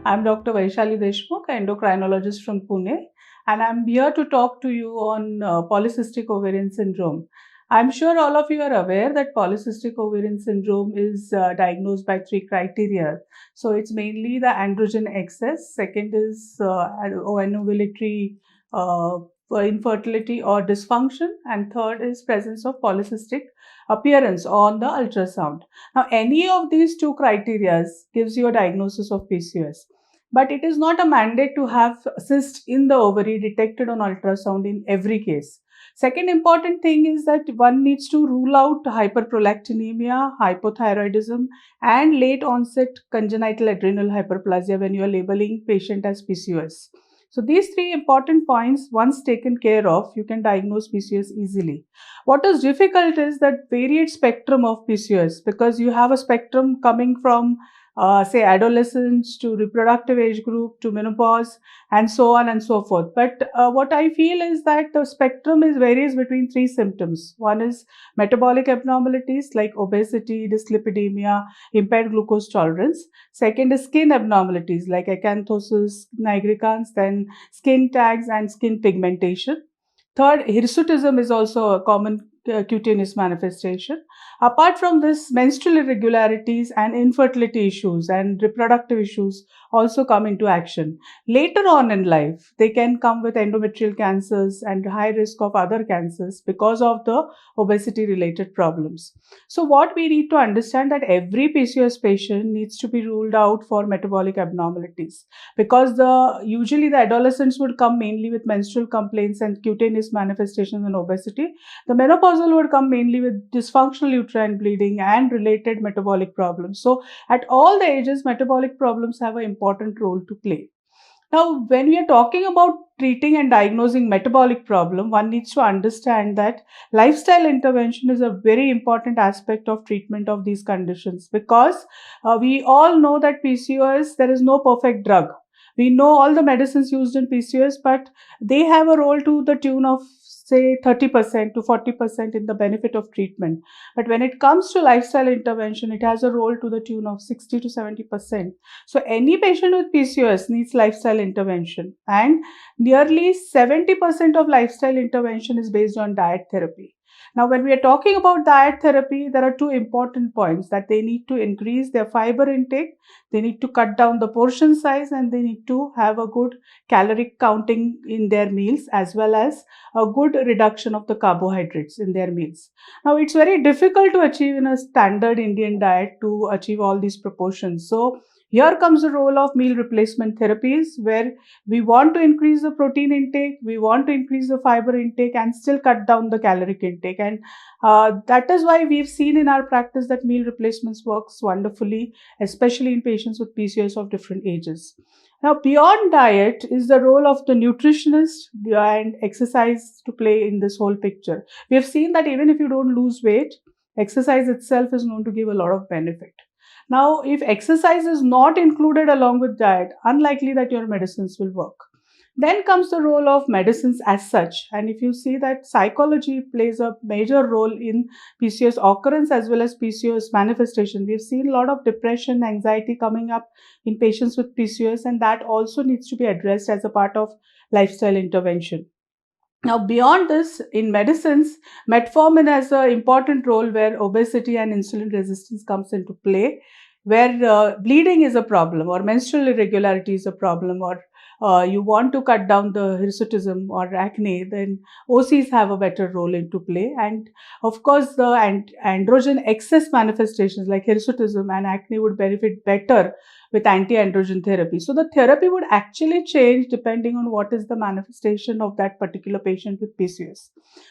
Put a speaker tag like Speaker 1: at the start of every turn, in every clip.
Speaker 1: I'm Dr. Vaishali Deshmukh, endocrinologist from Pune, and I'm here to talk to you on Polycystic Ovarian Syndrome. I'm sure all of you are aware that Polycystic Ovarian Syndrome is diagnosed by three criteria. So it's mainly the androgen excess, second is ovulatory infertility or dysfunction, and third is presence of polycystic appearance on the ultrasound. Now, any of these two criteria gives you a diagnosis of PCOS, but it is not a mandate to have cyst in the ovary detected on ultrasound in every case. Second important thing is that one needs to rule out hyperprolactinemia, hypothyroidism, and late onset congenital adrenal hyperplasia when you are labeling patient as PCOS. So these three important points, once taken care of, you can diagnose PCOS easily. What is difficult is that varied spectrum of PCOS, because you have a spectrum coming from say adolescence to reproductive age group to menopause and so on and so forth. But what I feel is that the spectrum varies between three symptoms. One is metabolic abnormalities like obesity, dyslipidemia, impaired glucose tolerance. Second is skin abnormalities like acanthosis nigricans, then skin tags and skin pigmentation. Third, hirsutism is also a common cutaneous manifestation. Apart from this, menstrual irregularities and infertility issues and reproductive issues also come into action. Later on in life, they can come with endometrial cancers and high risk of other cancers because of the obesity related problems. So what we need to understand that every PCOS patient needs to be ruled out for metabolic abnormalities, because usually the adolescents would come mainly with menstrual complaints and cutaneous manifestations and obesity. The menopausal would come mainly with dysfunctional uterine bleeding and related metabolic problems. So at all the ages, metabolic problems have an important role to play. Now, when we are talking about treating and diagnosing metabolic problem, one needs to understand that lifestyle intervention is a very important aspect of treatment of these conditions, because we all know that PCOS, there is no perfect drug. We know all the medicines used in PCOS, but they have a role to the tune of say 30% to 40% in the benefit of treatment. But when it comes to lifestyle intervention, it has a role to the tune of 60 to 70%. So any patient with PCOS needs lifestyle intervention, and nearly 70% of lifestyle intervention is based on diet therapy. Now, when we are talking about diet therapy, there are two important points: that they need to increase their fiber intake, they need to cut down the portion size, and they need to have a good caloric counting in their meals, as well as a good reduction of the carbohydrates in their meals. Now, it's very difficult to achieve in a standard Indian diet to achieve all these proportions. So here comes the role of meal replacement therapies, where we want to increase the protein intake, we want to increase the fiber intake, and still cut down the caloric intake. And that is why we've seen in our practice that meal replacements works wonderfully, especially in patients with PCOS of different ages. Now, beyond diet is the role of the nutritionist and exercise to play in this whole picture. We have seen that even if you don't lose weight, exercise itself is known to give a lot of benefit. Now, if exercise is not included along with diet, unlikely that your medicines will work. Then comes the role of medicines as such. And if you see that psychology plays a major role in PCOS occurrence as well as PCOS manifestation. We've seen a lot of depression, anxiety coming up in patients with PCOS, and that also needs to be addressed as a part of lifestyle intervention. Now, beyond this, in medicines, metformin has an important role where obesity and insulin resistance comes into play, where bleeding is a problem or menstrual irregularity is a problem, or you want to cut down the hirsutism or acne, then OCs have a better role into play. And of course, the androgen excess manifestations like hirsutism and acne would benefit better with anti-androgen therapy. So the therapy would actually change depending on what is the manifestation of that particular patient with PCOS.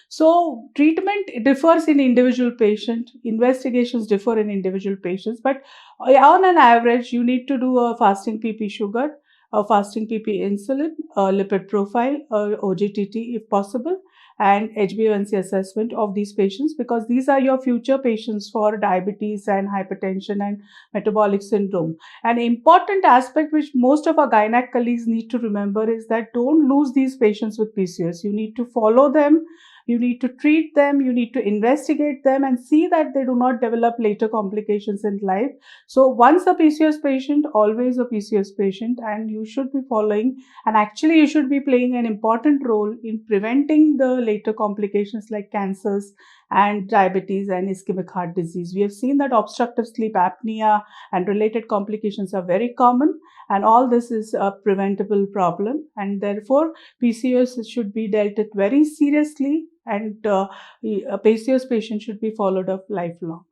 Speaker 1: So treatment differs in individual patient, investigations differ in individual patients, but on an average, you need to do a fasting PP sugar, a fasting PP insulin, a lipid profile, OGTT if possible, and HbA1c assessment of these patients, because these are your future patients for diabetes and hypertension and metabolic syndrome. An important aspect which most of our gynec colleagues need to remember is that don't lose these patients with PCOS. You need to follow them. You need to treat them, you need to investigate them and see that they do not develop later complications in life. So once a PCOS patient, always a PCOS patient, and you should be following, and actually you should be playing an important role in preventing the later complications like cancers and diabetes and ischemic heart disease. We have seen that obstructive sleep apnea and related complications are very common, and all this is a preventable problem, and therefore PCOS should be dealt with very seriously, and a PCOS patient should be followed up lifelong.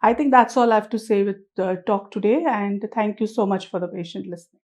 Speaker 1: I think that's all I have to say with the talk today, and thank you so much for the patient listening.